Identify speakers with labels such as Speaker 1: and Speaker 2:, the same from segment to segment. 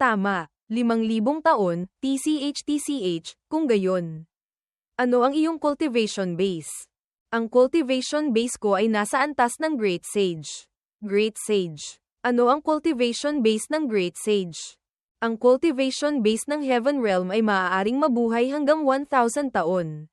Speaker 1: Tama, 5,000 taon, TCH, kung gayon. Ano ang iyong cultivation base? Ang cultivation base ko ay nasa antas ng Great Sage. Great Sage. Ano ang cultivation base ng Great Sage? Ang cultivation base ng Heaven Realm ay maaaring mabuhay hanggang 1,000 taon.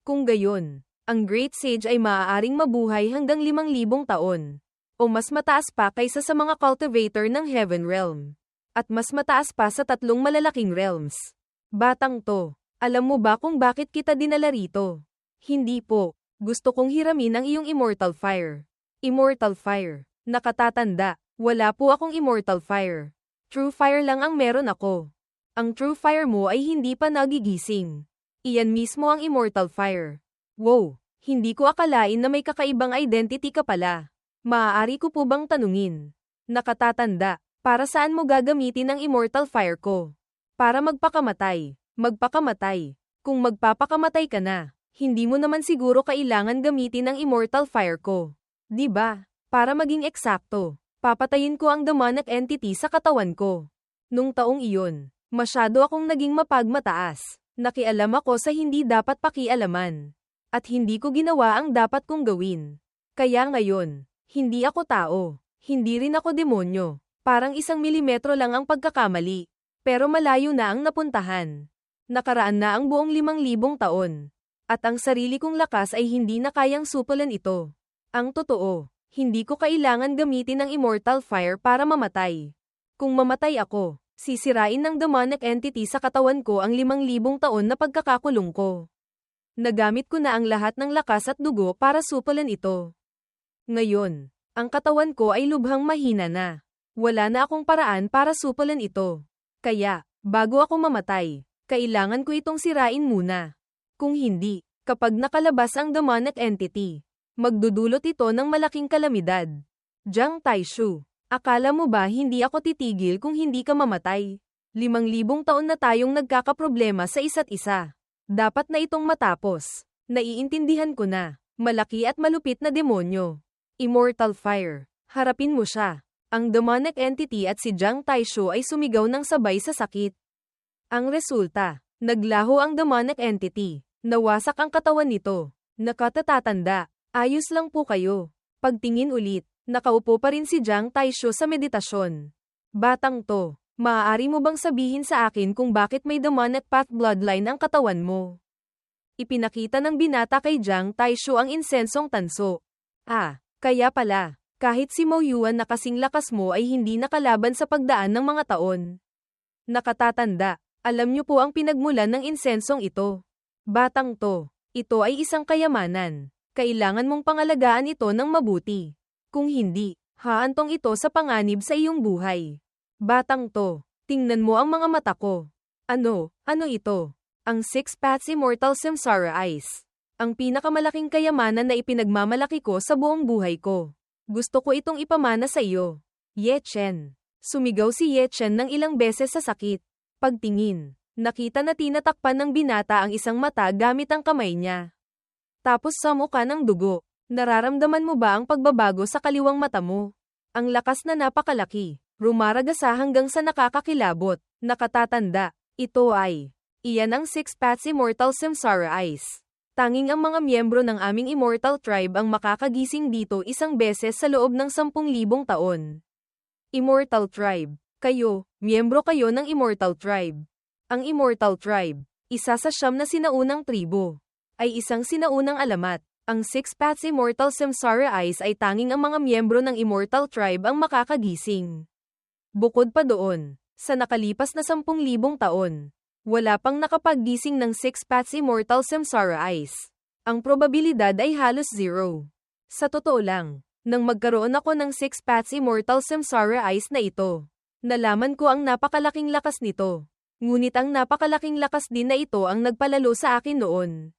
Speaker 1: Kung gayon, ang Great Sage ay maaaring mabuhay hanggang 5,000 taon. O mas mataas pa kaysa sa mga cultivator ng Heaven Realm. At mas mataas pa sa 3 malalaking realms. Batang to, alam mo ba kung bakit kita dinala rito? Hindi po. Gusto kong hiramin ang iyong Immortal Fire. Immortal Fire. Nakatatanda, wala po akong Immortal Fire. True Fire lang ang meron ako. Ang True Fire mo ay hindi pa nagigising. Iyan mismo ang Immortal Fire. Wow, hindi ko akalain na may kakaibang identity ka pala. Maaari ko po bang tanungin? Nakatatanda, para saan mo gagamitin ang Immortal Fire ko? Para magpakamatay. Magpakamatay. Kung magpapakamatay ka na, hindi mo naman siguro kailangan gamitin ang Immortal Fire ko. Di ba? Para maging eksakto, papatayin ko ang demonic entity sa katawan ko. Nung taong iyon, masyado akong naging mapagmataas. Nakialam ako sa hindi dapat pakialaman. At hindi ko ginawa ang dapat kong gawin. Kaya ngayon, hindi ako tao. Hindi rin ako demonyo. Parang 1 milimetro lang ang pagkakamali. Pero malayo na ang napuntahan. Nakaraan na ang buong 5,000 taon. At ang sarili kong lakas ay hindi na kayang supulan ito. Ang totoo, hindi ko kailangan gamitin ang Immortal Fire para mamatay. Kung mamatay ako, sisirain ng demonic entity sa katawan ko ang 5,000 taon na pagkakakulong ko. Nagamit ko na ang lahat ng lakas at dugo para supulan ito. Ngayon, ang katawan ko ay lubhang mahina na. Wala na akong paraan para supulan ito. Kaya, bago ako mamatay, kailangan ko itong sirain muna. Kung hindi, kapag nakalabas ang demonic entity, magdudulot ito ng malaking kalamidad. Jiang Taishu, akala mo ba hindi ako titigil kung hindi ka mamatay? 5,000 taon na tayong nagkakaproblema sa isa't isa. Dapat na itong matapos. Naiintindihan ko na, malaki at malupit na demonyo. Immortal Fire, harapin mo siya. Ang demonic entity at si Jiang Taishu ay sumigaw ng sabay sa sakit. Ang resulta, naglaho ang demonic entity. Nawasak ang katawan nito. Nakatatanda, ayos lang po kayo. Pagtingin ulit, nakaupo pa rin si Jiang Taishu sa meditasyon. Batang to, maaari mo bang sabihin sa akin kung bakit may demonic path bloodline ang katawan mo? Ipinakita ng binata kay Jiang Taishu ang insensong tanso. Ah, kaya pala, kahit si Mo Yuan na kasing lakas mo ay hindi nakalaban sa pagdaan ng mga taon. Nakatatanda, alam niyo po ang pinagmulan ng insensong ito. Batang to, ito ay isang kayamanan. Kailangan mong pangalagaan ito ng mabuti. Kung hindi, haantong ito sa panganib sa iyong buhay. Batang to, tingnan mo ang mga mata ko. Ano ito? Ang 6 Paths Immortal Samsara Eyes. Ang pinakamalaking kayamanan na ipinagmamalaki ko sa buong buhay ko. Gusto ko itong ipamana sa iyo. Ye Chen. Sumigaw si Ye Chen ng ilang beses sa sakit. Pagtingin. Nakita na tinatakpan ng binata ang isang mata gamit ang kamay niya. Tapos samo ka ng dugo. Nararamdaman mo ba ang pagbabago sa kaliwang mata mo? Ang lakas na napakalaki. Rumaragasa hanggang sa nakakakilabot. Nakatatanda. Ito ay. Iyan ang 6 Paths Immortal Samsara Eyes. Tanging ang mga miyembro ng aming Immortal Tribe ang makakagising dito isang beses sa loob ng 10,000 taon. Immortal Tribe. Kayo, miyembro kayo ng Immortal Tribe. Ang Immortal Tribe, isa sa 9 na sinaunang tribo, ay isang sinaunang alamat. Ang 6 Paths Immortal Samsara Eyes ay tanging ang mga miyembro ng Immortal Tribe ang makakagising. Bukod pa doon, sa nakalipas na 10,000 taon, wala pang nakapaggising ng 6 Paths Immortal Samsara Eyes. Ang probabilidad ay halos 0. Sa totoo lang, nang magkaroon ako ng 6 Paths Immortal Samsara Eyes na ito, nalaman ko ang napakalaking lakas nito. Ngunit ang napakalaking lakas din na ito ang nagpalalo sa akin noon.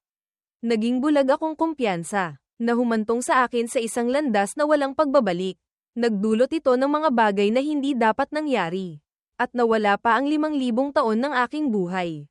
Speaker 1: Naging bulag akong kumpiyansa, na humantong sa akin sa isang landas na walang pagbabalik. Nagdulot ito ng mga bagay na hindi dapat nangyari. At nawala pa ang 5,000 taon ng aking buhay.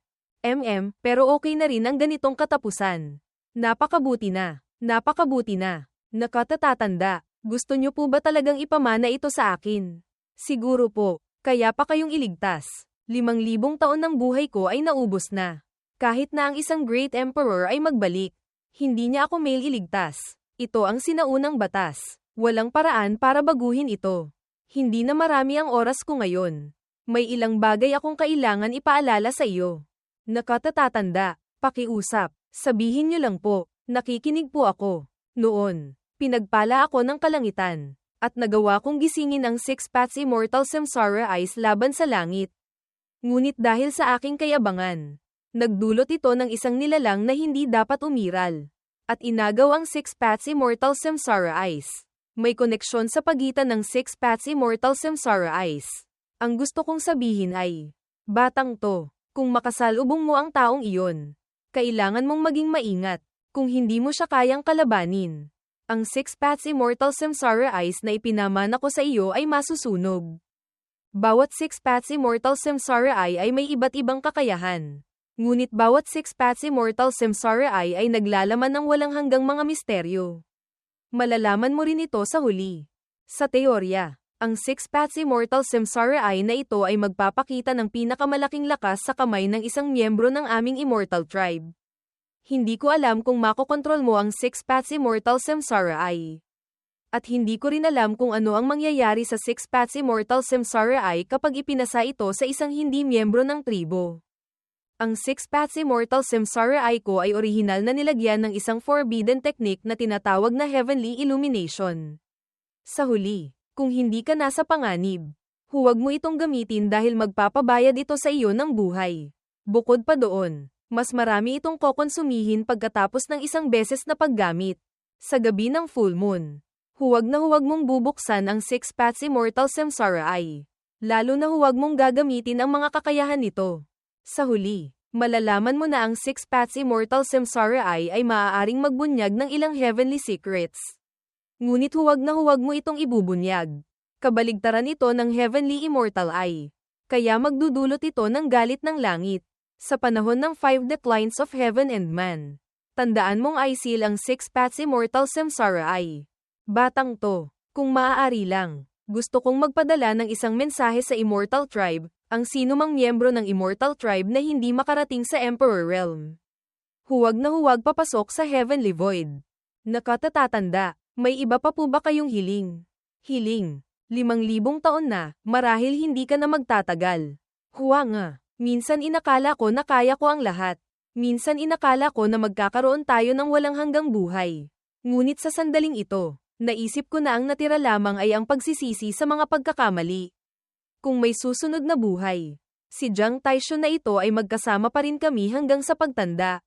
Speaker 1: Pero okay na rin ang ganitong katapusan. Napakabuti na. Napakabuti na. Nakatatanda. Gusto niyo po ba talagang ipamana ito sa akin? Siguro po. Kaya pa kayong iligtas. 5,000 taon ng buhay ko ay naubos na. Kahit na ang isang Great Emperor ay magbalik, hindi niya ako iligtas. Ito ang sinaunang batas. Walang paraan para baguhin ito. Hindi na marami ang oras ko ngayon. May ilang bagay akong kailangan ipaalala sa iyo. Nakatatanda, pakiusap, sabihin niyo lang po, nakikinig po ako. Noon, pinagpala ako ng kalangitan, at nagawa kong gisingin ang Six Paths Immortal Samsara Eyes laban sa langit. Ngunit dahil sa aking kayabangan, nagdulot ito ng isang nilalang na hindi dapat umiral. At inagaw ang Six Paths Immortal Samsara Eyes. May koneksyon sa pagitan ng Six Paths Immortal Samsara Eyes. Ang gusto kong sabihin ay, batang to, kung makasalubong mo ang taong iyon, kailangan mong maging maingat, kung hindi mo siya kayang kalabanin. Ang Six Paths Immortal Samsara Eyes na ipinamana ko sa iyo ay masusunog. Bawat Six Paths Immortal Samsara Eye ay may iba't ibang kakayahan. Ngunit bawat Six Paths Immortal Samsara Eye ay naglalaman ng walang hanggang mga misteryo. Malalaman mo rin ito sa huli. Sa teorya, ang Six Paths Immortal Samsara Eye na ito ay magpapakita ng pinakamalaking lakas sa kamay ng isang miyembro ng aming Immortal Tribe. Hindi ko alam kung makokontrol mo ang Six Paths Immortal Samsara Eye. At hindi ko rin alam kung ano ang mangyayari sa Six Paths Immortal Samsara Eye kapag ipinasa ito sa isang hindi miyembro ng tribo. Ang Six Paths Immortal Samsara Eye ko ay orihinal na nilagyan ng isang forbidden technique na tinatawag na Heavenly Illumination. Sa huli, kung hindi ka nasa panganib, huwag mo itong gamitin dahil magpapabayad ito sa iyo ng buhay. Bukod pa doon, mas marami itong kokonsumihin pagkatapos ng isang beses na paggamit. Sa gabi ng full moon, huwag na huwag mong bubuksan ang Six Paths Immortal Samsara Eye. Lalo na huwag mong gagamitin ang mga kakayahan nito. Sa huli, malalaman mo na ang Six Paths Immortal Samsara Eye ay maaaring magbunyag ng ilang heavenly secrets. Ngunit huwag na huwag mo itong ibubunyag. Kabaligtaran ito ng Heavenly Immortal Eye. Kaya magdudulot ito ng galit ng langit. Sa panahon ng 5 declines of heaven and man, tandaan mong i-seal ang Six Paths Immortal Samsara Eye. Batang to, kung maaari lang, gusto kong magpadala ng isang mensahe sa Immortal Tribe, ang sinumang miyembro ng Immortal Tribe na hindi makarating sa Emperor Realm. Huwag na huwag papasok sa Heavenly Void. Nakatatanda, may iba pa po ba kayong hiling? Hiling, 5,000 taon na, marahil hindi ka na magtatagal. Huwa nga, minsan inakala ko na kaya ko ang lahat. Minsan inakala ko na magkakaroon tayo ng walang hanggang buhay. Ngunit sa sandaling ito, naisip ko na ang natira lamang ay ang pagsisisi sa mga pagkakamali. Kung may susunod na buhay, si Jiang Taisho na ito ay magkasama pa rin kami hanggang sa pagtanda.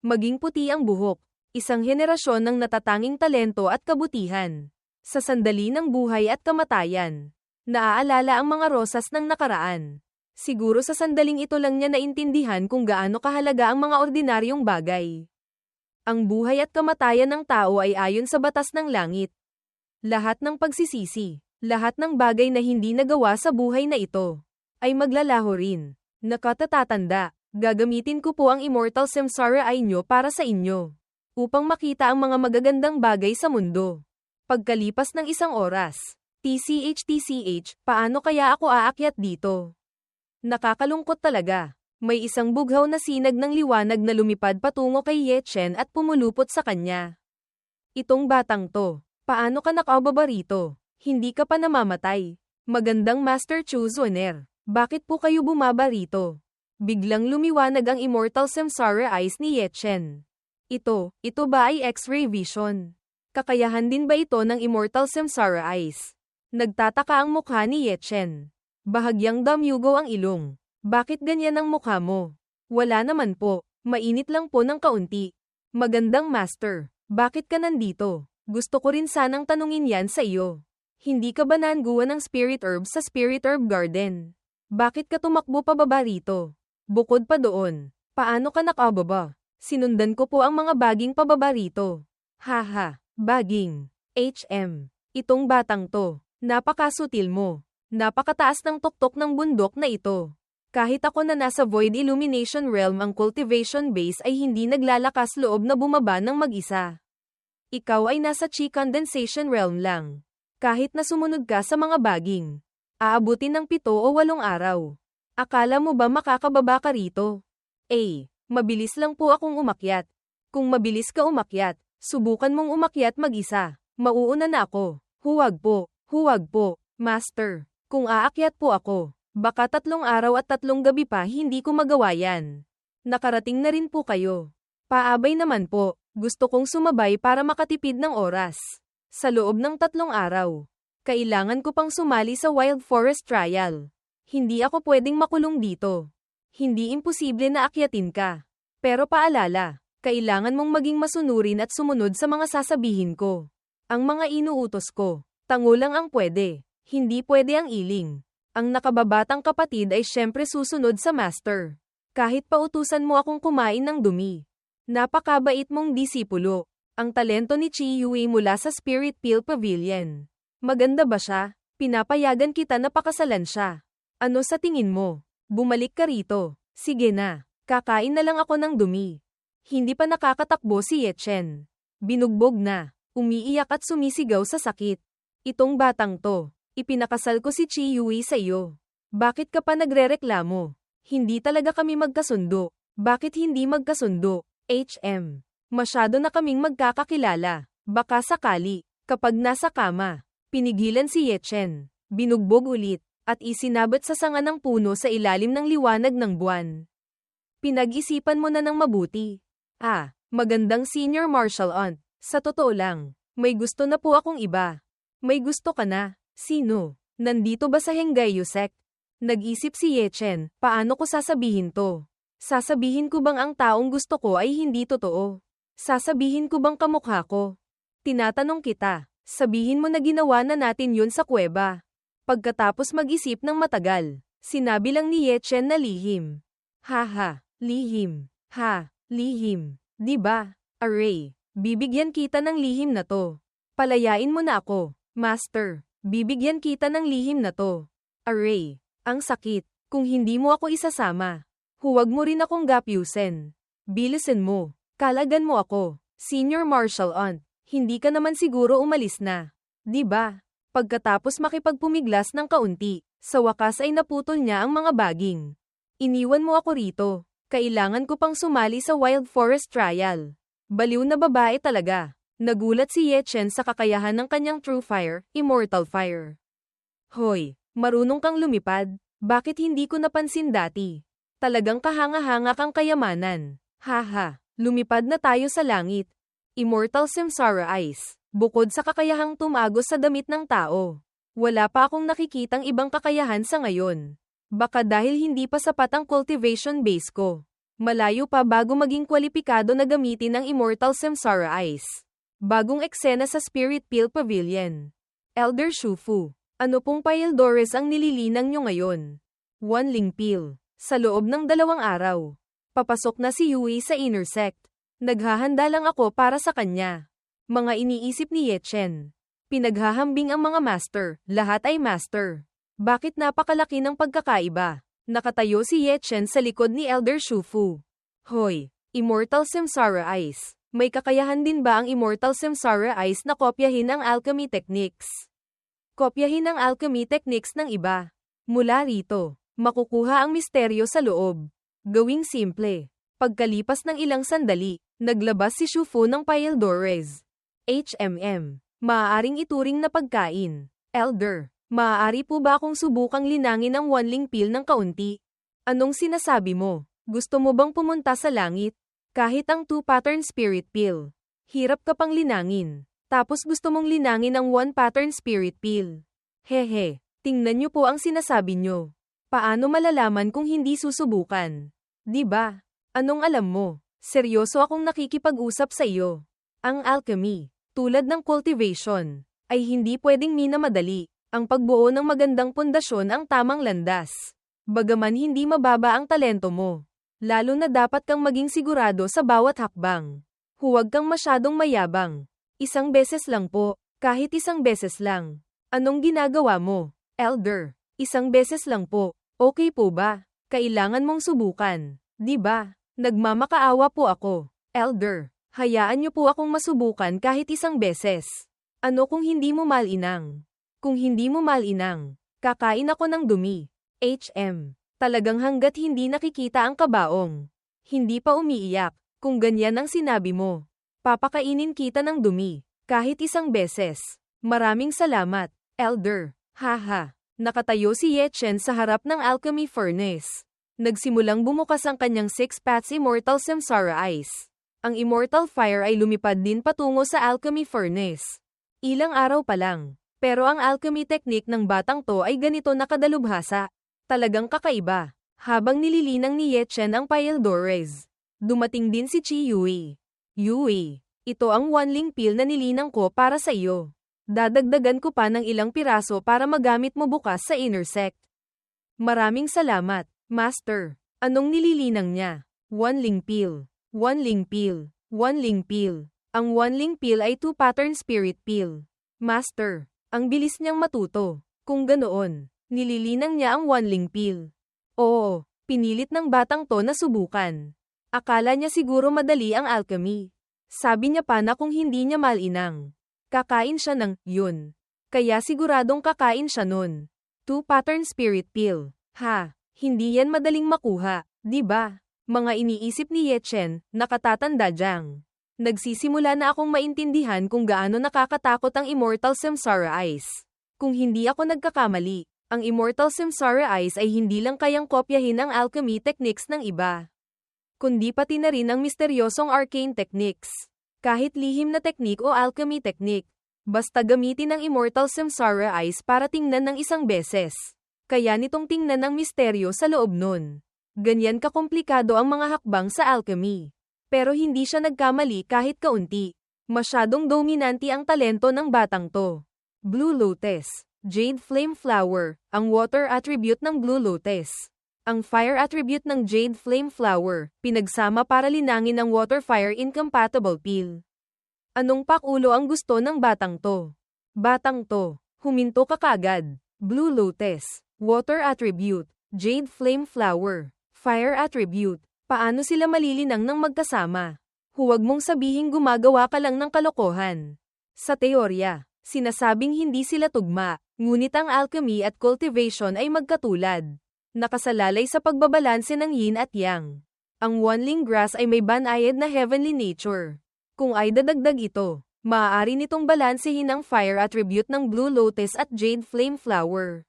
Speaker 1: Maging puti ang buhok, isang henerasyon ng natatanging talento at kabutihan. Sa sandali ng buhay at kamatayan, naaalala ang mga rosas ng nakaraan. Siguro sa sandaling ito lang niya naintindihan kung gaano kahalaga ang mga ordinaryong bagay. Ang buhay at kamatayan ng tao ay ayon sa batas ng langit. Lahat ng pagsisisi, lahat ng bagay na hindi nagawa sa buhay na ito, ay maglalaho rin. Nakatatanda, gagamitin ko po ang Immortal Samsara Eye nyo para sa inyo, upang makita ang mga magagandang bagay sa mundo. Pagkalipas ng isang oras, TCH, paano kaya ako aakyat dito? Nakakalungkot talaga. May isang bughaw na sinag ng liwanag na lumipad patungo kay Ye Chen at pumulupot sa kanya. Itong batang to, paano ka nakababa rito? Hindi ka pa namamatay. Magandang Master Chu Zuner, bakit po kayo bumaba rito? Biglang lumiwanag ang Immortal Samsara Eyes ni Ye Chen. Ito ba ay X-ray vision? Kakayahan din ba ito ng Immortal Samsara Eyes? Nagtataka ang mukha ni Ye Chen. Bahagyang damyugo ang ilong. Bakit ganyan ang mukha mo? Wala naman po, mainit lang po ng kaunti. Magandang Master, bakit ka nandito? Gusto ko rin sanang tanungin yan sa iyo. Hindi ka ba nanguha ng Spirit Herb sa Spirit Herb Garden? Bakit ka tumakbo pababa rito? Bukod pa doon, paano ka nakababa? Sinundan ko po ang mga baging pababa rito. Haha, baging. Itong batang to, napakasutil mo. Napakataas ng tuktok ng bundok na ito. Kahit ako na nasa Void Illumination Realm ang cultivation base ay hindi naglalakas loob na bumaba ng mag-isa. Ikaw ay nasa Chi Condensation Realm lang. Kahit na sumunod ka sa mga baging, Aabutin ng 7 o 8 araw. Akala mo ba makakababa ka rito? Mabilis lang po akong umakyat. Kung mabilis ka umakyat, subukan mong umakyat mag-isa. Mauuna na ako. Huwag po, Master. Kung aakyat po ako, baka 3 araw at 3 gabi pa hindi ko magawa yan. Nakarating na rin po kayo. Paabay naman po, gusto kong sumabay para makatipid ng oras. Sa loob ng 3 araw, kailangan ko pang sumali sa Wild Forest Trial. Hindi ako pwedeng makulong dito. Hindi imposible na akyatin ka. Pero paalala, kailangan mong maging masunurin at sumunod sa mga sasabihin ko. Ang mga inuutos ko, tango lang ang pwede. Hindi pwede ang iling. Ang nakababatang kapatid ay syempre susunod sa master. Kahit pautusan mo akong kumain ng dumi. Napakabait mong disipulo. Ang talento ni Chi Yui mula sa Spirit Peel Pavilion. Maganda ba siya? Pinapayagan kita na pakasalan siya. Ano sa tingin mo? Bumalik ka rito. Sige na. Kakain na lang ako ng dumi. Hindi pa nakakatakbo si Yechen. Binugbog na. Umiiyak at sumisigaw sa sakit. Itong batang to. Ipinakasal ko si Chi Yui sa iyo. Bakit ka pa nagrereklamo? Hindi talaga kami magkasundo. Bakit hindi magkasundo? Masyado na kaming magkakakilala. Baka sakali, kapag nasa kama, pinigilan si Yechen. Binugbog ulit. At isinabot sa sanga ng puno sa ilalim ng liwanag ng buwan. Pinag-isipan mo na ng mabuti. Magandang senior martial aunt. Sa totoo lang, may gusto na po akong iba. May gusto ka na. Sino? Nandito ba sa Henggayu sect? Nag-isip si Yechen, paano ko sasabihin to? Sasabihin ko bang ang taong gusto ko ay hindi totoo? Sasabihin ko bang kamukha ko? Tinatanong kita, sabihin mo na ginawa na natin yun sa kuweba. Pagkatapos mag-isip ng matagal, sinabi lang ni Yechen na lihim. Lihim. Lihim. Diba? Aray, bibigyan kita ng lihim na to. Palayain mo na ako, Master. Bibigyan kita ng lihim na to. Aray, ang sakit. Kung hindi mo ako isasama, huwag mo rin akong gapyusin. Bilisan mo. Kalagan mo ako. Senior martial aunt. Hindi ka naman siguro umalis na. Diba? Pagkatapos makipagpumiglas ng kaunti, sa wakas ay naputol niya ang mga baging. Iniwan mo ako rito. Kailangan ko pang sumali sa Wild Forest Trial. Baliw na babae talaga. Nagulat si Yechen sa kakayahan ng kanyang True Fire, Immortal Fire. Hoy, marunong kang lumipad. Bakit hindi ko napansin dati? Talagang kahanga-hanga kang kayamanan. Lumipad na tayo sa langit. Immortal Samsara Ice. Bukod sa kakayahang tumagos sa damit ng tao, wala pa akong nakikitang ibang kakayahan sa ngayon. Baka dahil hindi pa sapat ang cultivation base ko. Malayo pa bago maging kwalipikado na gamitin ang Immortal Samsara Ice. Bagong eksena sa Spirit Peel Pavilion. Elder Shufu, ano pong Paildores ang nililinang nyo ngayon? Wanling Peel. Sa loob ng 2 araw, papasok na si Yui sa inner sect. Naghahanda lang ako para sa kanya. Mga iniisip ni Yechen. Pinaghahambing ang mga master, lahat ay master. Bakit napakalaki ng pagkakaiba? Nakatayo si Yechen sa likod ni Elder Shufu. Hoy, Immortal Samsara Ice. May kakayahan din ba ang Immortal Samsara Ice na kopyahin ang alchemy techniques? Kopyahin ang alchemy techniques ng iba. Mula rito, makukuha ang misteryo sa loob. Gawing simple. Pagkalipas ng ilang sandali, naglabas si Shufu ng Paildores. Maaaring ituring na pagkain. Elder, maaari po ba akong subukang linangin ang Wanling Peel ng kaunti? Anong sinasabi mo? Gusto mo bang pumunta sa langit? Kahit ang 2-pattern Spirit Peel. Hirap ka pang linangin. Tapos gusto mong linangin ang 1-pattern Spirit Peel. Tingnan niyo po ang sinasabi niyo. Paano malalaman kung hindi susubukan? Diba? Anong alam mo? Seryoso akong nakikipag-usap sa iyo. Ang alchemy, tulad ng cultivation, ay hindi pwedeng minamadali. Ang pagbuo ng magandang pundasyon ang tamang landas. Bagaman hindi mababa ang talento mo, lalo na dapat kang maging sigurado sa bawat hakbang. Huwag kang masyadong mayabang. 1 beses lang po, kahit 1 beses lang. Anong ginagawa mo, Elder? 1 beses lang po, okay po ba? Kailangan mong subukan, di ba? Nagmamakaawa po ako, Elder. Hayaan niyo po akong masubukan kahit 1 beses. Ano kung hindi mo malinang? Kung hindi mo malinang, Kakain ako ng dumi. Talagang hanggat hindi nakikita ang kabaong. Hindi pa umiiyak, kung ganyan ang sinabi mo. Papakainin kita ng dumi, kahit isang beses. Maraming salamat, Elder. Haha. Nakatayo si Ye Chen sa harap ng alchemy furnace. Nagsimulang bumukas ang kanyang six paths immortal samsara eyes. Ang immortal fire ay lumipad din patungo sa alchemy furnace. Ilang araw pa lang. Pero ang alchemy technique ng batang to ay ganito nakadalubhasa. Talagang kakaiba. Habang nililinang ni Ye Chen ang Pyldores, dumating din si Chi Yui. Yui, ito ang Wanling Pill na nilinang ko para sa iyo. Dadagdagan ko pa ng ilang piraso para magamit mo bukas sa intersect. Maraming salamat, Master. Anong nililinang niya? Wanling Pill. Wanling Pill. Wanling Pill. Ang Wanling Pill ay 2-pattern spirit pill. Master. Ang bilis niyang matuto. Kung ganoon, nililinang niya ang Wanling Pill. Oo, pinilit ng batang to na subukan. Akala niya siguro madali ang alchemy. Sabi niya pa na kung hindi niya malinang, kakain siya ng yun. Kaya siguradong kakain siya nun. 2-pattern spirit pill. Ha, hindi yan madaling makuha, di ba? Mga iniisip ni Ye Chen, nakatatanda diyang. Nagsisimula na akong maintindihan kung gaano nakakatakot ang Immortal Samsara Eyes. Kung hindi ako nagkakamali, ang Immortal Samsara Eyes ay hindi lang kayang kopyahin ang alchemy techniques ng iba, kundi pati na rin ang misteryosong arcane techniques. Kahit lihim na technique o alchemy technique, basta gamitin ang Immortal Samsara Eyes para tingnan ng isang beses. Kaya nitong tingnan ng misteryo sa loob nun. Ganyan kakomplikado ang mga hakbang sa alchemy. Pero hindi siya nagkamali kahit kaunti. Masyadong dominante ang talento ng batang to. Blue Lotus, Jade Flame Flower, ang water attribute ng Blue Lotus. Ang fire attribute ng Jade Flame Flower, pinagsama para linangin ang water-fire incompatible pill. Anong pakulo ang gusto ng batang to? Batang to, huminto ka kagad. Blue Lotus, water attribute, Jade Flame Flower, fire attribute. Paano sila malilinang ng magkasama? Huwag mong sabihing gumagawa ka lang ng kalokohan. Sa teorya, sinasabing hindi sila tugma, ngunit ang alchemy at cultivation ay magkatulad. Nakasalalay sa pagbabalanse ng yin at yang. Ang Wanling Grass ay may banayad na heavenly nature. Kung ay dadagdag ito, maaari nitong balansehin ang fire attribute ng Blue Lotus at Jade Flame Flower.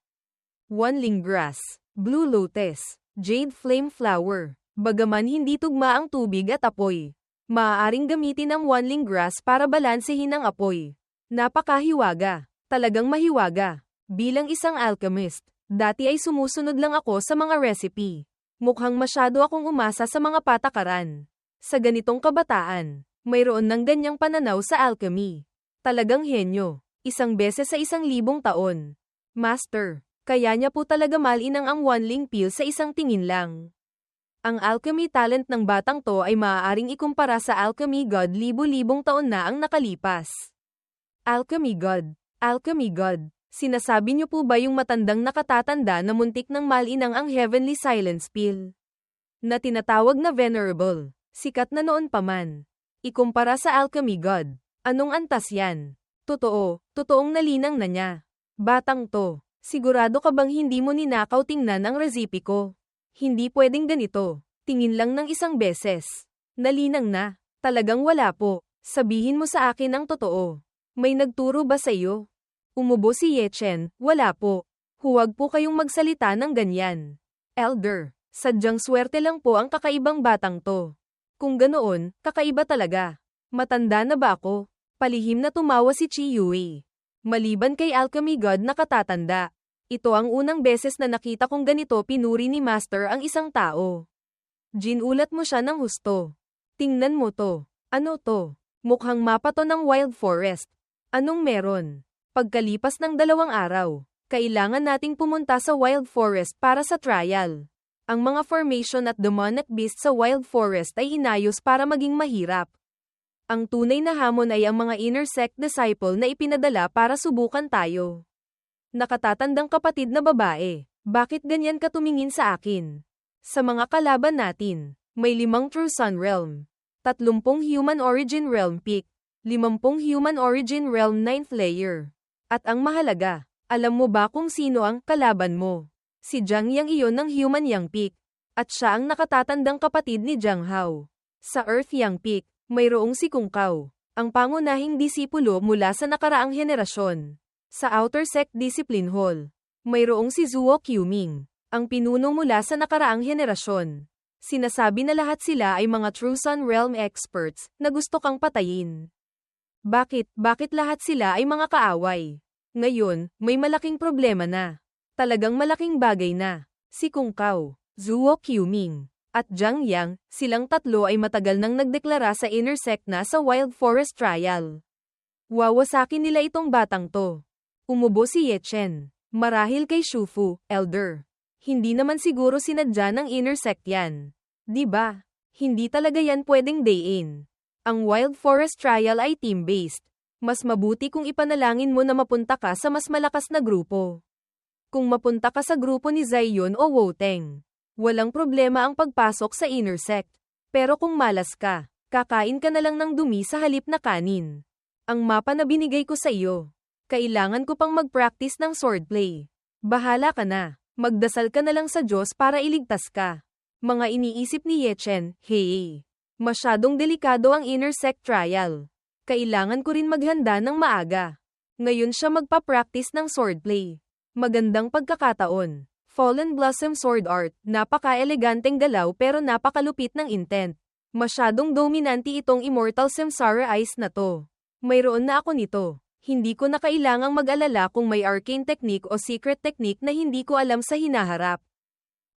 Speaker 1: Wanling Grass, Blue Lotus, Jade Flame Flower. Bagaman hindi tugma ang tubig at apoy, maaaring gamitin ang Wanling Grass para balansehin ang apoy. Napakahiwaga, talagang mahiwaga. Bilang isang alchemist, dati ay sumusunod lang ako sa mga recipe. Mukhang masyado akong umasa sa mga patakaran. Sa ganitong kabataan, mayroon ng ganyang pananaw sa alchemy. Talagang henyo, isang beses sa 1,000 taon. Master, kaya niya po talaga malinang ang Wanling Pill sa isang tingin lang. Ang alchemy talent ng batang to ay maaaring ikumpara sa alchemy god libu-libong taon na ang nakalipas. Alchemy god, alchemy god. Sinasabi niyo po ba yung matandang nakatatanda na muntik ng malinang ang heavenly silence pill? Na tinatawag na venerable, sikat na noon pa man. Ikumpara sa alchemy god. Anong antas yan? Totoo, totoong nalinang na niya. Batang to, sigurado ka bang hindi mo ninakaw tingnan ang recipe ko? Hindi pwedeng ganito. Tingin lang ng isang beses. Nalinang na. Talagang wala po. Sabihin mo sa akin ang totoo. May nagturo ba sa iyo? Umubo si Ye Chen. Wala po. Huwag po kayong magsalita ng ganyan. Elder, sadyang swerte lang po ang kakaibang batang to. Kung ganoon, kakaiba talaga. Matanda na ba ako? Palihim na tumawa si Chi Yui. Maliban kay alchemy god na katatanda. Ito ang unang beses na nakita kong ganito pinuri ni Master ang isang tao. Ginulat mo siya ng husto. Tingnan mo to. Ano to? Mukhang mapa to ng wild forest. Anong meron? Pagkalipas ng 2 araw, kailangan nating pumunta sa wild forest para sa trial. Ang mga formation at demonic beast sa wild forest ay inayos para maging mahirap. Ang tunay na hamon ay ang mga inner sect disciple na ipinadala para subukan tayo. Nakatatandang kapatid na babae, bakit ganyan ka tumingin sa akin? Sa mga kalaban natin, may 5 True Sun Realm, 30 Human Origin Realm Peak, 50 Human Origin Realm 9th Layer. At ang mahalaga, Alam mo ba kung sino ang kalaban mo? Si Jiang Yang iyon ng Human Yang Peak. At siya ang nakatatandang kapatid ni Jiang Hao. Sa Earth Yang Peak, mayroong si Kung Kao, ang pangunahing disipulo mula sa nakaraang henerasyon. Sa Outer Sect Discipline Hall, mayroong si Zuo Quming, ang pinuno mula sa nakaraang henerasyon. Sinasabi na lahat sila ay mga True Sun Realm experts na gusto kang patayin. Bakit lahat sila ay mga kaaway? Ngayon, may malaking problema na. Talagang malaking bagay na. Si Kung Kao, Zuo Quming, at Jiang Yang, silang tatlo ay matagal nang nagdeklara sa Inner Sect na sa Wild Forest Trial. Wawasakin nila itong batang to. Umubo si Ye Chen. Marahil kay Shufu, Elder. Hindi naman siguro sinadya ng Inner Sect yan. Diba? Hindi talaga yan pwedeng day-in. Ang Wild Forest Trial ay team-based. Mas mabuti kung ipanalangin mo na mapunta ka sa mas malakas na grupo. Kung mapunta ka sa grupo ni Zion o Woteng, walang problema ang pagpasok sa Inner Sect. Pero kung malas ka, kakain ka na lang ng dumi sa halip na kanin. Ang mapa na binigay ko sa iyo. Kailangan ko pang mag-practice ng swordplay. Bahala ka na. Magdasal ka na lang sa Diyos para iligtas ka. Mga iniisip ni Ye Chen, hey. Masyadong delikado ang Inner Sect Trial. Kailangan ko rin maghanda ng maaga. Ngayon siya magpa-practice ng swordplay. Magandang pagkakataon. Fallen Blossom Sword Art, napaka-eleganteng galaw pero napakalupit ng intent. Masyadong dominante itong Immortal Samsara Eyes na to. Mayroon na ako nito. Hindi ko na kailangang mag-alala kung may arcane technique o secret technique na hindi ko alam sa hinaharap.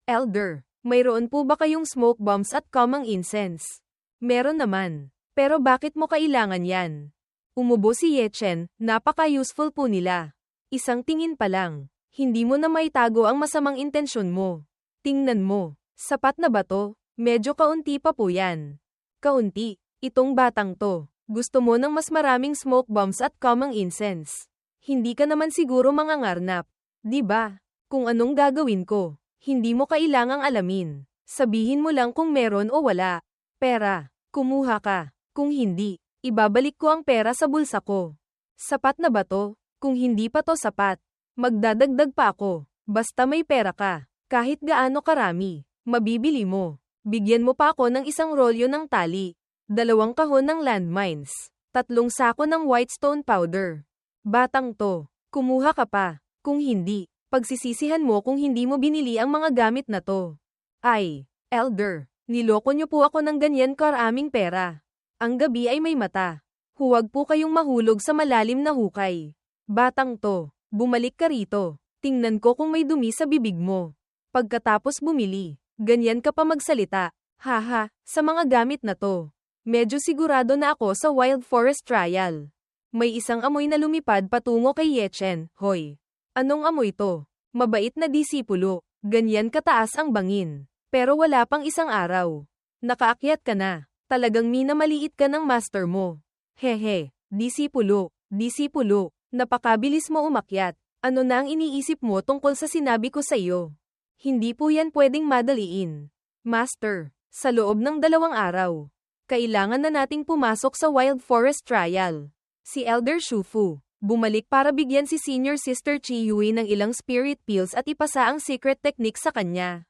Speaker 1: Elder, mayroon po ba kayong smoke bombs at common incense? Meron naman. Pero bakit mo kailangan yan? Umubo si Ye Chen, napaka-useful po nila. Isang tingin pa lang. Hindi mo na maitago ang masamang intensyon mo. Tingnan mo. Sapat na ba to? Medyo kaunti pa po yan. Kaunti. Itong batang to. Gusto mo ng mas maraming smoke bombs at common incense. Hindi ka naman siguro mangangarnap. Diba? Kung anong gagawin ko, hindi mo kailangang alamin. Sabihin mo lang kung meron o wala. Pera. Kumuha ka. Kung hindi, ibabalik ko ang pera sa bulsa ko. Sapat na ba to? Kung hindi pa to sapat, magdadagdag pa ako. Basta may pera ka. Kahit gaano karami, mabibili mo. Bigyan mo pa ako ng isang rolyo ng tali. 2 kahon ng landmines. 3 sako ng white stone powder. Batang to, kumuha ka pa. Kung hindi, pagsisisihan mo kung hindi mo binili ang mga gamit na to. Ay, Elder, niloko niyo po ako ng ganyan karaming pera. Ang gabi ay may mata. Huwag po kayong mahulog sa malalim na hukay. Batang to, bumalik ka rito. Tingnan ko kung may dumi sa bibig mo. Pagkatapos bumili, ganyan ka pa magsalita. Haha, sa mga gamit na to. Medyo sigurado na ako sa Wild Forest Trial. May isang amoy na lumipad patungo kay Ye Chen. Hoy, anong amoy to? Mabait na disipulo. Ganyan kataas ang bangin. Pero wala pang isang araw. Nakaakyat ka na. Talagang minamaliit ka ng master mo. Hehe, disipulo, napakabilis mo umakyat. Ano na ang iniisip mo tungkol sa sinabi ko sa iyo? Hindi po yan pwedeng madaliin. Master, sa loob ng 2 araw, kailangan na nating pumasok sa Wild Forest Trial. Si Elder Shufu, bumalik para bigyan si Senior Sister Chi Yui ng ilang spirit pills at ipasa ang secret technique sa kanya.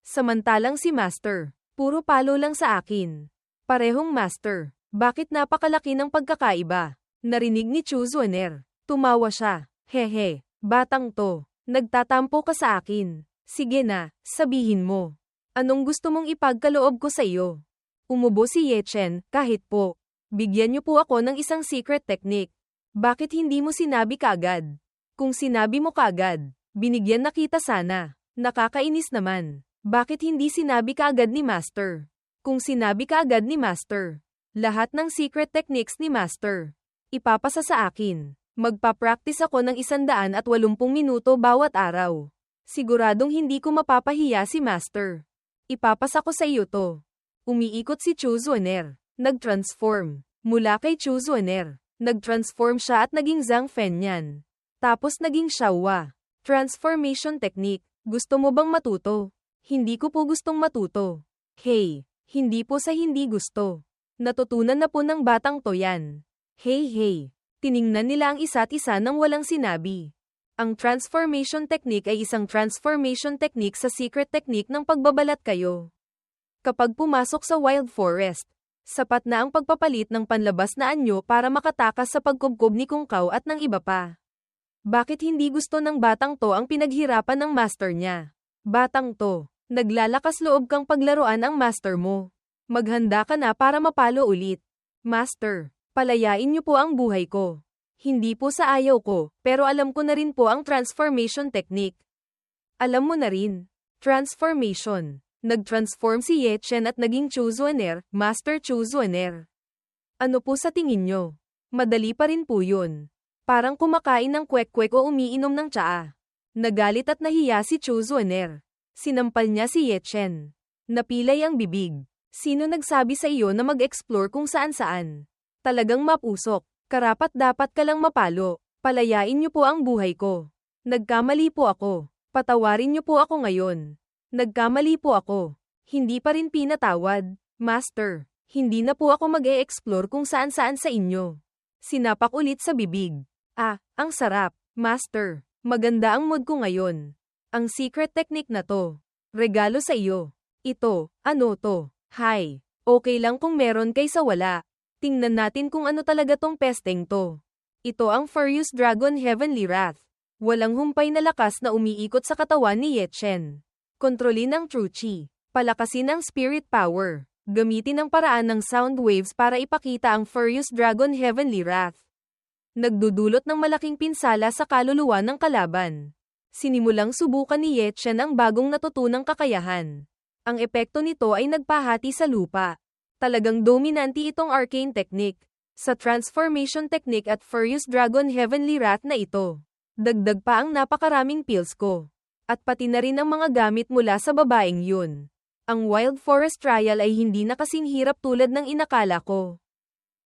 Speaker 1: Samantalang si Master, puro palo lang sa akin. Parehong Master, bakit napakalaki ng pagkakaiba? Narinig ni Chu Zuaner. Tumawa siya. Hehe, batang to, nagtatampo ka sa akin. Sige na, sabihin mo. Anong gusto mong ipagkaloob ko sa iyo? Umubo si Ye Chen, kahit po. Bigyan niyo po ako ng isang secret technique. Bakit hindi mo sinabi kaagad? Kung sinabi mo kaagad, binigyan na kita sana. Nakakainis naman. Bakit hindi sinabi kaagad ni Master? Kung sinabi kaagad ni Master, lahat ng secret techniques ni Master, ipapasa sa akin. Magpa-practice ako ng 180 minuto bawat araw. Siguradong hindi ko mapapahiya si Master. Ipapasa ko sa iyo to. Umiikot si Chu Zuaner. Nag-transform. Mula kay Chu Zuaner, nag-transform siya at naging Zhang Fenyan. Tapos naging Xiaowa. Transformation technique. Gusto mo bang matuto? Hindi ko po gustong matuto. Hey, hindi po sa hindi gusto. Natutunan na po ng batang to yan. Hey. Tiningnan nila ang isa't isa nang walang sinabi. Ang transformation technique ay isang transformation technique sa secret technique ng pagbabalat kayo. Kapag pumasok sa wild forest, sapat na ang pagpapalit ng panlabas na anyo para makatakas sa pagkubkob ni Kung Kao at ng iba pa. Bakit hindi gusto ng batang to ang pinaghirapan ng master niya? Batang to, naglalakas loob kang paglaruan ang master mo. Maghanda ka na para mapalo ulit. Master, palayain niyo po ang buhay ko. Hindi po sa ayaw ko, pero alam ko na rin po ang transformation technique. Alam mo na rin. Transformation. Nag-transform si Ye Chen at naging Chu Zuaner, Master Chu Zuaner. Ano po sa tingin nyo? Madali pa rin po yun. Parang kumakain ng kwek-kwek o umiinom ng tsaa. Nagalit at nahiya si Chu Zuaner. Sinampal niya si Ye Chen. Napilay ang bibig. Sino nagsabi sa iyo na mag-explore kung saan-saan? Talagang mapusok. Karapat dapat ka lang mapalo. Palayain niyo po ang buhay ko. Nagkamali po ako. Patawarin niyo po ako ngayon. Nagkamali po ako. Hindi pa rin pinatawad. Master, hindi na po ako mag-e-explore kung saan-saan sa inyo. Sinapak ulit sa bibig. Ah, ang sarap. Master, maganda ang mood ko ngayon. Ang secret technique na to. Regalo sa iyo. Ito, ano to? Hi. Okay lang kung meron kaysa wala. Tingnan natin kung ano talaga tong pesteng to. Ito ang Furious Dragon Heavenly Wrath. Walang humpay na lakas na umiikot sa katawan ni Ye Chen. Kontrolin ang True Chi. Palakasin ang Spirit Power. Gamitin ang paraan ng sound waves para ipakita ang Furious Dragon Heavenly Wrath. Nagdudulot ng malaking pinsala sa kaluluwa ng kalaban. Sinimulang subukan ni Ye Chen ang bagong natutunang kakayahan. Ang epekto nito ay nagpahati sa lupa. Talagang dominante itong arcane technique. Sa transformation technique at Furious Dragon Heavenly Wrath na ito. Dagdag pa ang napakaraming pills ko. At pati na rin ang mga gamit mula sa babaeng yun. Ang Wild Forest Trial ay hindi na kasing hirap tulad ng inakala ko.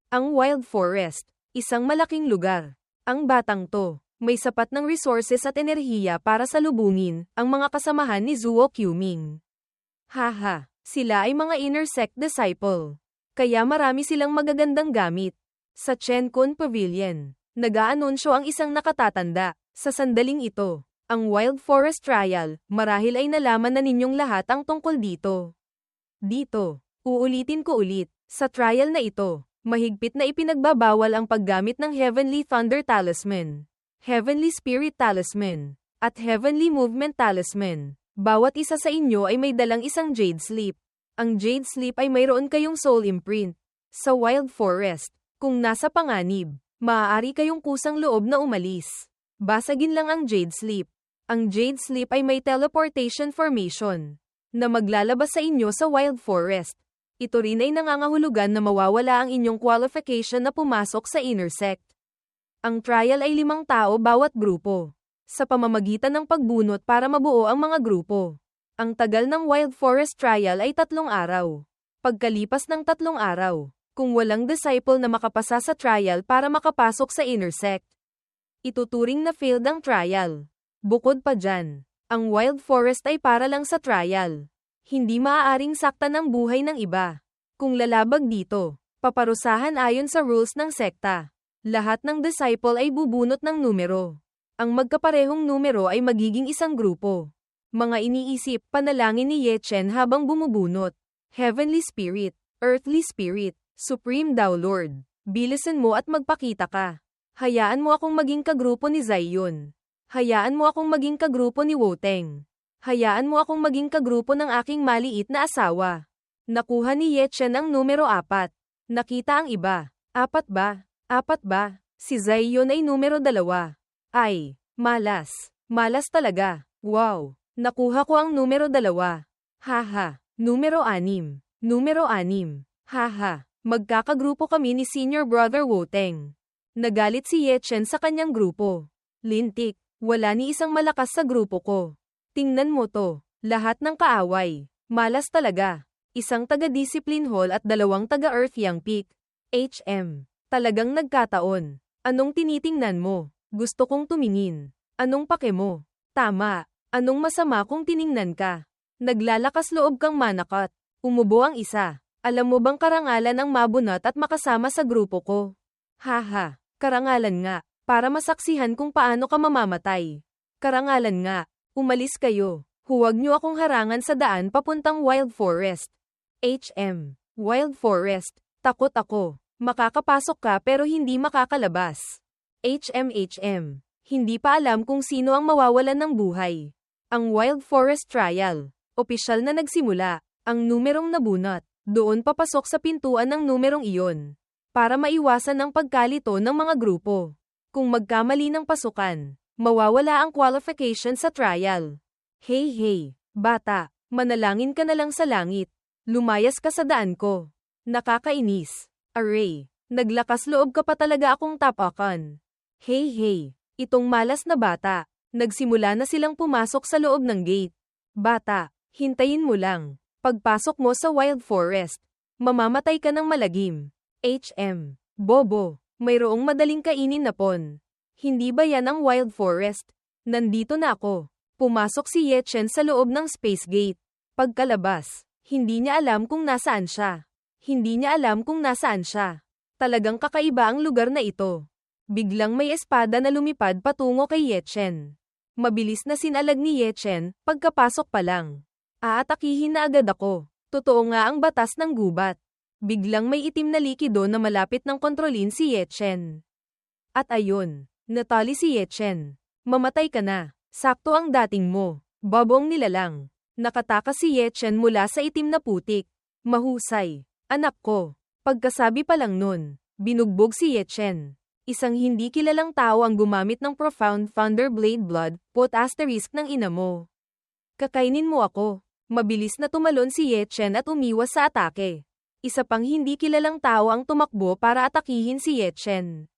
Speaker 1: Ang Wild Forest, isang malaking lugar. Ang batang to, may sapat ng resources at enerhiya para salubungin ang mga kasamahan ni Zuo Quming. Haha. Sila ay mga inner sect disciple. Kaya marami silang magagandang gamit. Sa Chen Kun Pavilion, nag-aanunsyo ang isang nakatatanda. Sa sandaling ito, ang Wild Forest Trial, marahil ay nalaman na ninyong lahat ang tungkol dito. Dito, uulitin ko ulit, sa trial na ito, mahigpit na ipinagbabawal ang paggamit ng Heavenly Thunder Talisman, Heavenly Spirit Talisman, at Heavenly Movement Talisman. Bawat isa sa inyo ay may dalang isang Jade Sleep. Ang Jade Sleep ay mayroon kayong soul imprint. Sa Wild Forest, kung nasa panganib, maaari kayong kusang loob na umalis. Basagin lang ang Jade Sleep. Ang Jade Sleep ay may teleportation formation na maglalabas sa inyo sa Wild Forest. Ito rin ay nangangahulugan na mawawala ang inyong qualification na pumasok sa inner sect. Ang trial ay 5 tao bawat grupo. Sa pamamagitan ng pagbunot para mabuo ang mga grupo. Ang tagal ng Wild Forest Trial ay 3 araw. Pagkalipas ng 3 araw, kung walang disciple na makapasa sa trial para makapasok sa inner sect, ituturing na failed ang trial. Bukod pa dyan, ang Wild Forest ay para lang sa trial. Hindi maaaring saktan ang buhay ng iba. Kung lalabag dito, paparusahan ayon sa rules ng sekta. Lahat ng disciple ay bubunot ng numero. Ang magkaparehong numero ay magiging isang grupo. Mga iniisip, panalangin ni Ye Chen habang bumubunot. Heavenly Spirit, Earthly Spirit, Supreme Tao Lord, bilisan mo at magpakita ka. Hayaan mo akong maging kagrupo ni Zion. Hayaan mo akong maging kagrupo ni Woteng. Hayaan mo akong maging kagrupo ng aking maliit na asawa. Nakuha ni Ye Chen ang numero 4. Nakita ang iba. 4 ba? 4 ba? Si Zion ay numero 2. Ay, malas. Malas talaga. Wow. Nakuha ko ang numero 2. Haha. Numero 6. Numero 6. Haha. Magkakagrupo kami ni Senior Brother Woteng. Nagalit si Ye Chen sa kanyang grupo. Lintik. Wala ni isang malakas sa grupo ko. Tingnan mo to. Lahat ng kaaway. Malas talaga. Isang taga-discipline hall at 2 taga-Earth Yang Peak. HM. Talagang nagkataon. Anong tinitingnan mo? Gusto kong tumingin. Anong pake mo? Tama. Anong masama kung tiningnan ka? Naglalakas loob kang manakot. Umubo ang isa. Alam mo bang karangalan ang mabunot at makasama sa grupo ko? Haha. Karangalan nga. para masaksihan kung paano ka mamamatay. Karangalan nga, umalis kayo. Huwag niyo akong harangan sa daan papuntang Wild Forest. Wild Forest, takot ako. Makakapasok ka pero hindi makakalabas. Hindi pa alam kung sino ang mawawalan ng buhay. Ang Wild Forest Trial, opisyal na nagsimula. Ang numerong nabunot, doon papasok sa pintuan ng numerong iyon. Para maiwasan ang pagkalito ng mga grupo. Kung magkamali ng pasukan, mawawala ang qualification sa trial. Hey, bata, manalangin ka na lang sa langit. Lumayas ka sa daan ko. Nakakainis. Aray, naglakas loob ka pa talaga akong tapakan. Hey, itong malas na bata. Nagsimula na silang pumasok sa loob ng gate. Bata, hintayin mo lang. Pagpasok mo sa Wild Forest, mamamatay ka ng malagim. Bobo, mayroong madaling kainin na pon. Hindi ba yan ang Wild Forest? Nandito na ako. Pumasok si Ye Chen sa loob ng Space Gate. Pagkalabas, hindi niya alam kung nasaan siya. Talagang kakaiba ang lugar na ito. Biglang may espada na lumipad patungo kay Ye Chen. Mabilis na sinalag ni Ye Chen, pagkapasok pa lang. Aatakihin na agad ako. Totoo nga ang batas ng gubat. Biglang may itim na likido na malapit ng kontrolin si Ye Chen. At ayun, natali si Ye Chen. Mamatay ka na. Sakto ang dating mo. Babong nilalang. Nakatakas si Ye Chen mula sa itim na putik. Mahusay. Anak ko. Pagkasabi pa lang nun, binugbog si Ye Chen. Isang hindi kilalang tao ang gumamit ng Profound Thunderblade Blood, ** ng ina mo. Kakainin mo ako. Mabilis na tumalon si Ye Chen at umiwas sa atake. Isa pang hindi kilalang tao ang tumakbo para atakihin si Ye Chen.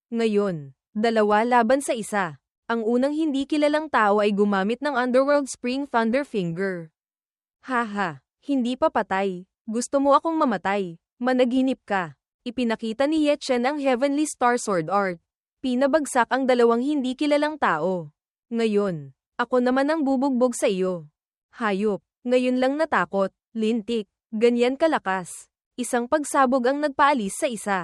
Speaker 1: Ngayon, 2 laban sa 1. Ang unang hindi kilalang tao ay gumamit ng Underworld Spring Thunder Finger. Haha, hindi pa patay. Gusto mo akong mamatay. Managinip ka. Ipinakita ni Ye Chen ang Heavenly Star Sword Art. Pinabagsak ang 2 hindi kilalang tao. Ngayon, ako naman ang bubugbog sa iyo. Hayop. Ngayon lang natakot, lintik, ganyan kalakas. Isang pagsabog ang nagpaalis sa isa.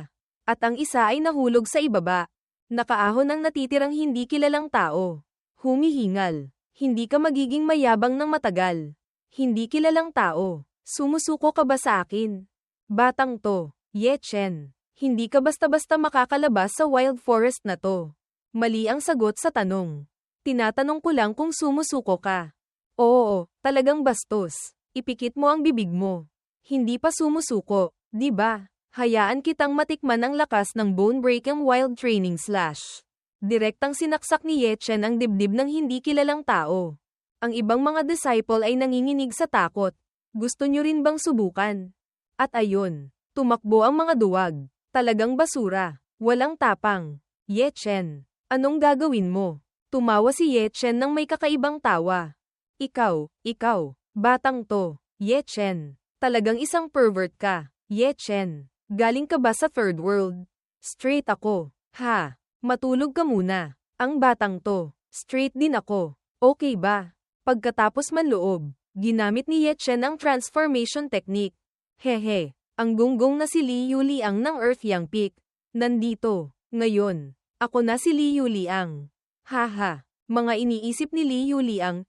Speaker 1: At ang isa ay nahulog sa ibaba. Nakaahon ang natitirang hindi kilalang tao. Humihingal. Hindi ka magiging mayabang ng matagal. Hindi kilalang tao. Sumusuko ka ba sa akin? Batang to, Ye Chen. Hindi ka basta-basta makakalabas sa Wild Forest na to. Mali ang sagot sa tanong. Tinatanong ko lang kung sumusuko ka. Oo, talagang bastos. Ipikit mo ang bibig mo. Hindi pa sumusuko, di ba? Hayaan kitang matikman ang lakas ng bone-breaking wild training slash. Direktang sinaksak ni Ye Chen ang dibdib ng hindi kilalang tao. Ang ibang mga disciple ay nanginginig sa takot. Gusto nyo rin bang subukan? At ayun, tumakbo ang mga duwag. Talagang basura. Walang tapang. Ye Chen, anong gagawin mo? Tumawa si Ye Chen ng may kakaibang tawa. Ikaw, batang to, Ye Chen. Talagang isang pervert ka, Ye Chen. Galing ka ba sa third world? Straight ako. Ha, matulog ka muna. Ang batang to, straight din ako. Okay ba? Pagkatapos manloob, ginamit ni Ye Chen ang transformation technique. Hehe, ang gunggong na si Li Yuliang ng Earth Yang Peak. Nandito, ngayon. Ako na si Li Yuliang. Haha. Mga iniisip ni Li Yuliang,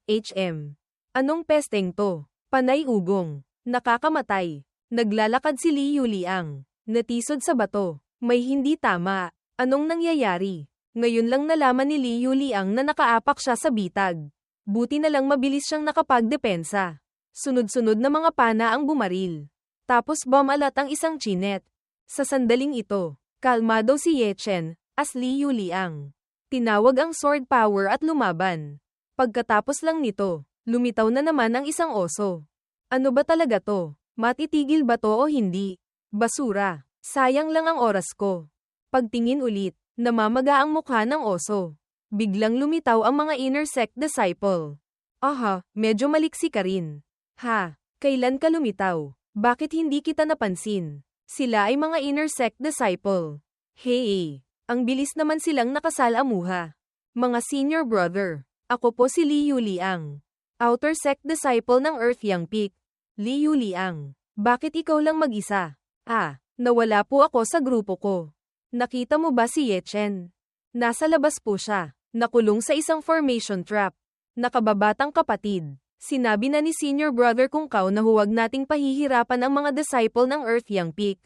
Speaker 1: Anong pesteng to? Panay ugong. Nakakamatay. Naglalakad si Li Yuliang. Natisod sa bato. May hindi tama. Anong nangyayari? Ngayon lang nalaman ni Li Yuliang na nakaapak siya sa bitag. Buti na lang mabilis siyang nakapagdepensa. Sunod-sunod na mga pana ang bumaril. Tapos bumalat ang isang chinet. Sa sandaling ito, kalmado si Ye Chen, as Li Yuliang. Tinawag ang sword power at lumaban. Pagkatapos lang nito, lumitaw na naman ang isang oso. Ano ba talaga to? Matitigil ba to o hindi? Basura. Sayang lang ang oras ko. Pagtingin ulit, namamaga ang mukha ng oso. Biglang lumitaw ang mga inner sect disciple. Aha, medyo maliksi ka rin. Ha, kailan ka lumitaw? Bakit hindi kita napansin? Sila ay mga inner sect disciple. Hey! Ang bilis naman silang nakasalamuha. Mga senior brother. Ako po si Li Yuliang. Outer sect disciple ng Earth Yang Peak. Li Yuliang. Bakit ikaw lang mag-isa? Nawala po ako sa grupo ko. Nakita mo ba si Ye Chen? Nasa labas po siya. Nakulong sa isang formation trap. Nakababatang kapatid. Sinabi na ni Senior Brother Kung Kao na huwag nating pahihirapan ang mga disciple ng Earth Young Peak.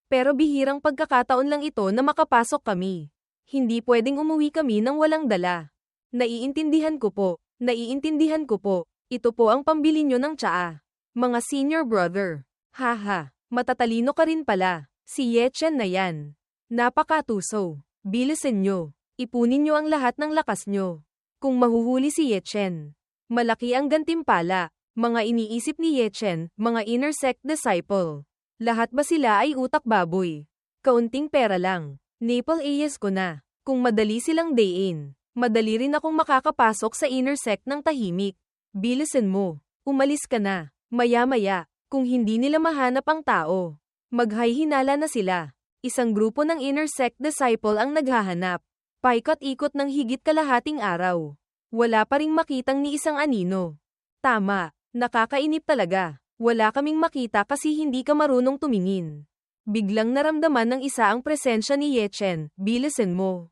Speaker 1: Pero bihirang pagkakataon lang ito na makapasok kami. Hindi pwedeng umuwi kami nang walang dala. Naiintindihan ko po. Naiintindihan ko po. Ito po ang pambili nyo ng tsaa. Mga Senior Brother. Haha, matatalino ka rin pala. Si Ye Chen na yan. Napakatuso. Bilisan nyo. Ipunin nyo ang lahat ng lakas nyo. Kung mahuhuli si Ye Chen, malaki ang gantimpala. Mga iniisip ni Ye Chen, mga inner sect disciple. Lahat ba sila ay utak baboy? Kaunting pera lang. Naple AS ko na. Kung madali silang day-in, madali rin akong makakapasok sa inner sect ng tahimik. Bilisan mo. Umalis ka na. Maya-maya, kung hindi nila mahanap ang tao, maghay-hinala na sila. Isang grupo ng inner sect disciple ang naghahanap. Paikot-ikot ng higit kalahating araw. Wala pa ring makitang ni isang anino. Tama, nakakainip talaga. Wala kaming makita kasi hindi ka marunong tumingin. Biglang naramdaman ng isa ang presensya ni Ye Chen. Bilisan mo.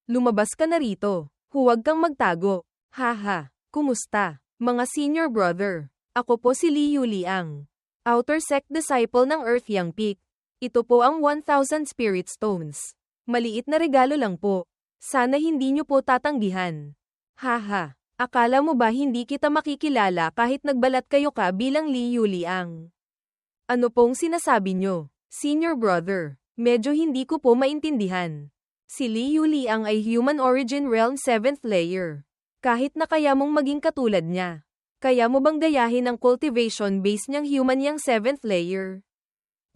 Speaker 1: Lumabas ka na rito. Huwag kang magtago. Haha, kumusta, mga Senior Brother? Ako po si Liu Liang. Outer Sect Disciple ng Earth Young Peak. Ito po ang 1,000 Spirit Stones. Maliit na regalo lang po. Sana hindi nyo po tatanggihan. Haha, akala mo ba hindi kita makikilala kahit nagbalat kayo ka bilang Liu Liang? Ano pong sinasabi nyo, Senior Brother? Medyo hindi ko po maintindihan. Si Liu Liang ay Human Origin Realm 7th Layer. Kahit na kaya mong maging katulad niya. Kaya mo bang gayahin ang cultivation base niyang human yang 7th layer?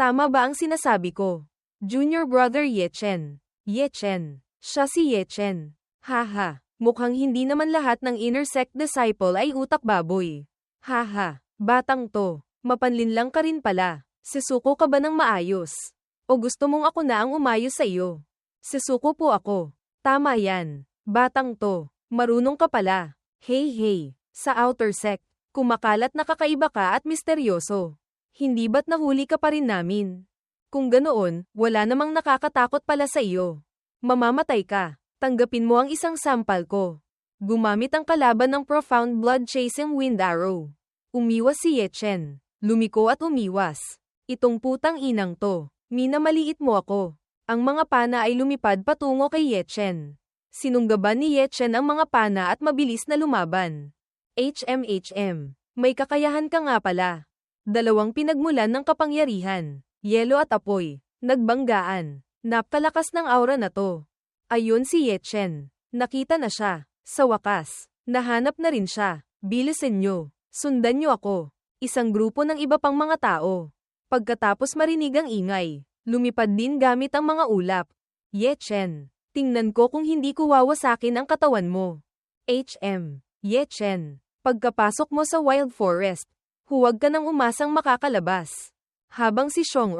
Speaker 1: Tama ba ang sinasabi ko? Junior Brother Ye Chen. Ye Chen. Siya si Ye Chen. Haha, mukhang hindi naman lahat ng inner sect disciple ay utak baboy. Haha, batang to. Mapanlin lang ka rin pala. Sisuko ka ba ng maayos? O gusto mong ako na ang umayos sa iyo? Sisuko po ako. Tama yan. Batang to. Marunong ka pala. Hey. Sa outer sect, kumakalat na kakaiba ka at misteryoso. Hindi ba't nahuli ka pa rin namin? Kung ganoon, wala namang nakakatakot pala sa iyo. Mamamatay ka. Tanggapin mo ang isang sampal ko. Gumamit ang kalaban ng profound blood-chasing wind arrow. Umiwas si Ye Chen. Lumiko at umiwas. Itong putang inang to. Minamaliit mo ako. Ang mga pana ay lumipad patungo kay Ye Chen. Sinunggaban ni Ye Chen ang mga pana at mabilis na lumaban. HM. May kakayahan ka nga pala. Dalawang pinagmulan ng kapangyarihan. Yelo at apoy. Nagbanggaan. Napakalakas ng aura na to. Ayun si Ye Chen. Nakita na siya. Sa wakas. Nahanap na rin siya. Bilisan nyo. Sundan nyo ako. Isang grupo ng iba pang mga tao. Pagkatapos marinig ang ingay, lumipad din gamit ang mga ulap. Ye Chen. Tingnan ko kung hindi ko wawasakin ang katawan mo. HM. Ye Chen. Pagkapasok mo sa Wild Forest, huwag ka nang umasang makakalabas. Habang si Xiong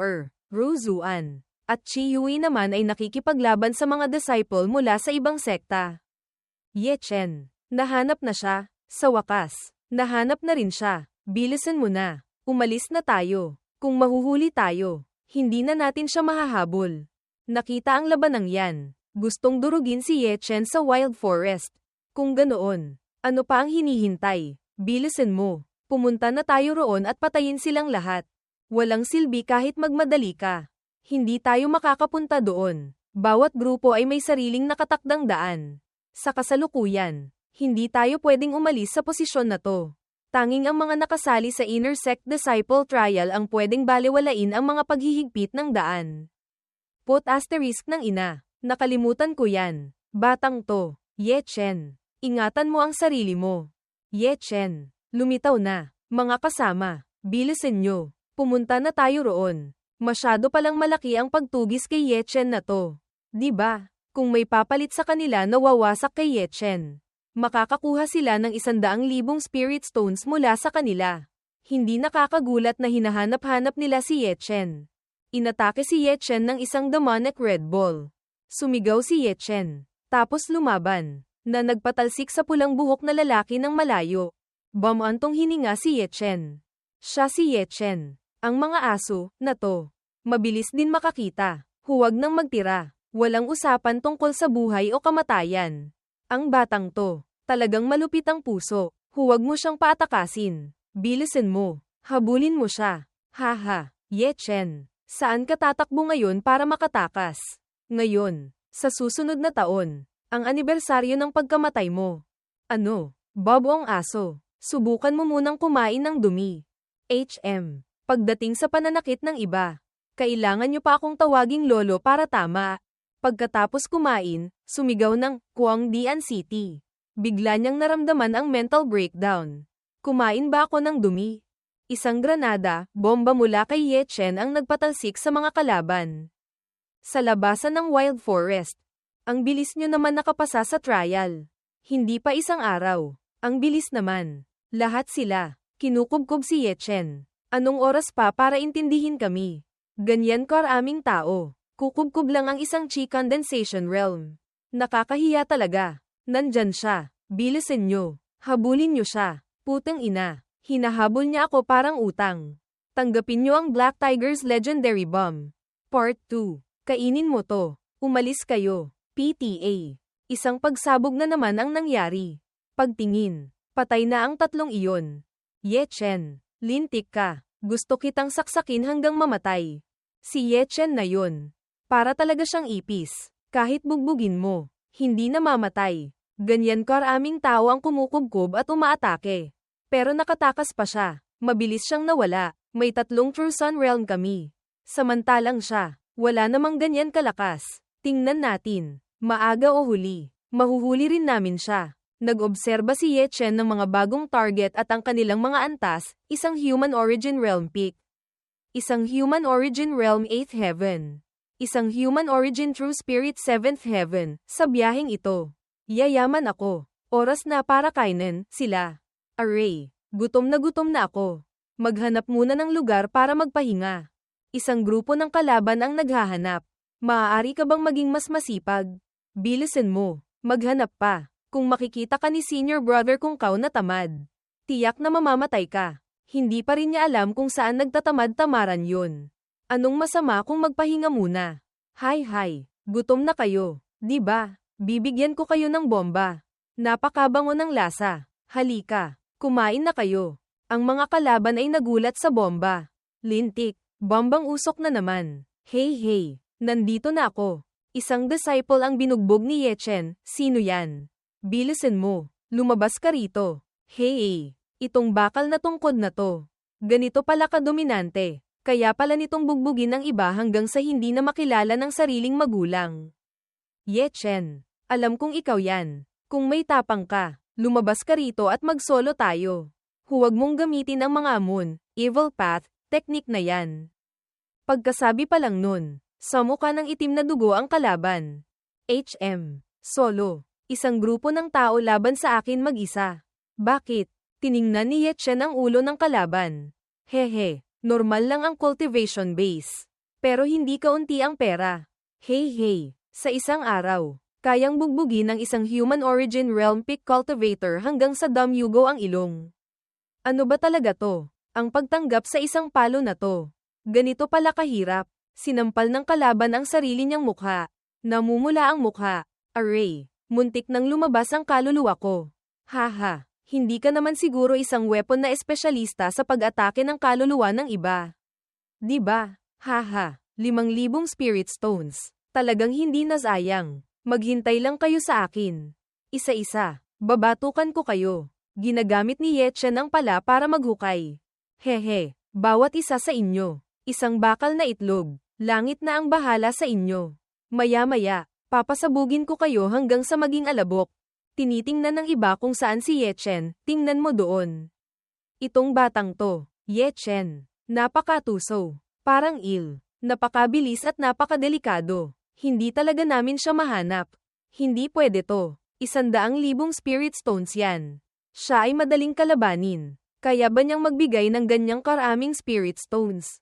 Speaker 1: Ru Zuan, at Chi Yui naman ay nakikipaglaban sa mga disciple mula sa ibang sekta. Ye Chen. Nahanap na siya. Sa wakas, nahanap na rin siya. Bilisan mo na. Umalis na tayo. Kung mahuhuli tayo, hindi na natin siya mahahabol. Nakita ang labanang yan. Gustong durugin si Ye Chen sa Wild Forest. Kung ganoon, ano pa ang hinihintay? Bilisan mo. Pumunta na tayo roon at patayin silang lahat. Walang silbi kahit magmadali ka. Hindi tayo makakapunta doon. Bawat grupo ay may sariling nakatakdang daan. Sa kasalukuyan, hindi tayo pwedeng umalis sa posisyon na to. Tanging ang mga nakasali sa Inner Sect Disciple Trial ang pwedeng balewalain ang mga paghihigpit ng daan. Put asterisk ng ina. Nakalimutan ko yan. Batang to. Ye Chen. Ingatan mo ang sarili mo. Ye Chen. Lumitaw na. Mga kasama. Bilisan nyo. Pumunta na tayo roon. Masyado palang malaki ang pagtugis kay Ye Chen na to. Diba? Kung may papalit sa kanila na wawasak kay Ye Chen, makakakuha sila ng 100,000 spirit stones mula sa kanila. Hindi nakakagulat na hinahanap-hanap nila si Ye Chen. Inatake si Ye Chen ng isang demonic red ball. Sumigaw si Ye Chen. Tapos lumaban. Na nagpatalsik sa pulang buhok na lalaki ng malayo. Bamantong hininga si Ye Chen. Siya si Ye Chen. Ang mga aso na to. Mabilis din makakita. Huwag nang magtira. Walang usapan tungkol sa buhay o kamatayan. Ang batang to, talagang malupit ang puso. Huwag mo siyang paatakasin. Bilisin mo. Habulin mo siya. Haha, Ye Chen. Saan ka tatakbo ngayon para makatakas? Ngayon, sa susunod na taon, ang anibersaryo ng pagkamatay mo. Ano? Bobo ang aso. Subukan mo munang kumain ng dumi. HM. Pagdating sa pananakit ng iba, kailangan niyo pa akong tawaging lolo para tama. Pagkatapos kumain, sumigaw ng Guangdian City. Bigla niyang naramdaman ang mental breakdown. Kumain ba ako ng dumi? Isang granada, bomba mula kay Ye Chen ang nagpatalsik sa mga kalaban. Sa labasan ng Wild Forest, ang bilis niyo naman nakapasa sa trial. Hindi pa isang araw. Ang bilis naman. Lahat sila. Kinukubkob si Ye Chen. Anong oras pa para intindihin kami? Ganyan karaming tao. Kukubkob lang ang isang chi condensation realm. Nakakahiya talaga. Nandyan siya. Bilisin nyo. Habulin nyo siya. Putang ina. Hinahabol niya ako parang utang. Tanggapin nyo ang Black Tiger's Legendary Bomb. Part 2. Kainin mo to. Umalis kayo. PTA. Isang pagsabog na naman ang nangyari. Pagtingin. Patay na ang tatlong iyon. Ye Chen. Lintik ka. Gusto kitang saksakin hanggang mamatay. Si Ye Chen na yun. Para talaga siyang ipis. Kahit bugbugin mo, hindi namamatay. Ganyan karaming tao ang kumukubkob at umaatake. Pero nakatakas pa siya. Mabilis siyang nawala. May 3 True Sun Realm kami. Samantalang siya, wala namang ganyan kalakas. Tingnan natin. Maaga o huli. Mahuhuli rin namin siya. Nag-obserba si Ye Chen ng mga bagong target at ang kanilang mga antas, isang Human Origin Realm Peak. Isang Human Origin Realm 8th Heaven. Isang Human Origin True Spirit 7th Heaven, sa biyaheng ito. Yayaman ako. Oras na para kainin sila. Array. Gutom na ako. Maghanap muna ng lugar para magpahinga. Isang grupo ng kalaban ang naghahanap. Maaari ka bang maging mas masipag? Bilisin mo. Maghanap pa. Kung makikita ka ni senior brother kung kau na tamad, tiyak na mamamatay ka. Hindi pa rin niya alam kung saan nagtatamad-tamaran yun. Anong masama kung magpahinga muna? Hay, gutom na kayo, di ba? Bibigyan ko kayo ng bomba. Napakabango ng lasa. Halika, kumain na kayo. Ang mga kalaban ay nagulat sa bomba. Lintik, bombang usok na naman. Hey, nandito na ako. Isang disciple ang binugbog ni Ye Chen. Sino yan? Bilisin mo. Lumabas ka rito. Hey, itong bakal na tungkod na to. Ganito pala kadominante. Kaya pala nitong bugbugin ng iba hanggang sa hindi na makilala ng sariling magulang. Ye Chen, alam kong ikaw yan. Kung may tapang ka, lumabas ka rito at mag-solo tayo. Huwag mong gamitin ang mga amon, evil path, technique na yan. Pagkasabi pa lang nun, sa mukha ng itim na dugo ang kalaban. HM, solo. Isang grupo ng tao laban sa akin mag-isa. Bakit? Tiningnan ni Ye Chen ang ulo ng kalaban. Hehe, normal lang ang cultivation base. Pero hindi kaunti ang pera. Hey, sa isang araw, kayang bugbugin ng isang Human Origin Realm Peak Cultivator hanggang sa damyugo ang ilong. Ano ba talaga to? Ang pagtanggap sa isang palo na to. Ganito pala kahirap. Sinampal ng kalaban ang sarili niyang mukha. Namumula ang mukha. Array. Muntik nang lumabas ang kaluluwa ko. Haha, hindi ka naman siguro isang weapon na espesyalista sa pag-atake ng kaluluwa ng iba. Di ba? Haha, 5,000 spirit stones. Talagang hindi nasayang. Maghintay lang kayo sa akin. Isa-isa, babatukan ko kayo. Ginagamit ni Ye Chen ang pala para maghukay. Hehe, bawat isa sa inyo. Isang bakal na itlog. Langit na ang bahala sa inyo. Maya-maya. Papasabugin ko kayo hanggang sa maging alabok. Tinitingnan ng iba kung saan si Ye Chen, tingnan mo doon. Itong batang to, Ye Chen, napakatuso, parang napakabilis at napakadelikado. Hindi talaga namin siya mahanap. Hindi pwede to. 100,000 spirit stones yan. Siya ay madaling kalabanin. Kaya ba niyang magbigay ng ganyang karaming spirit stones?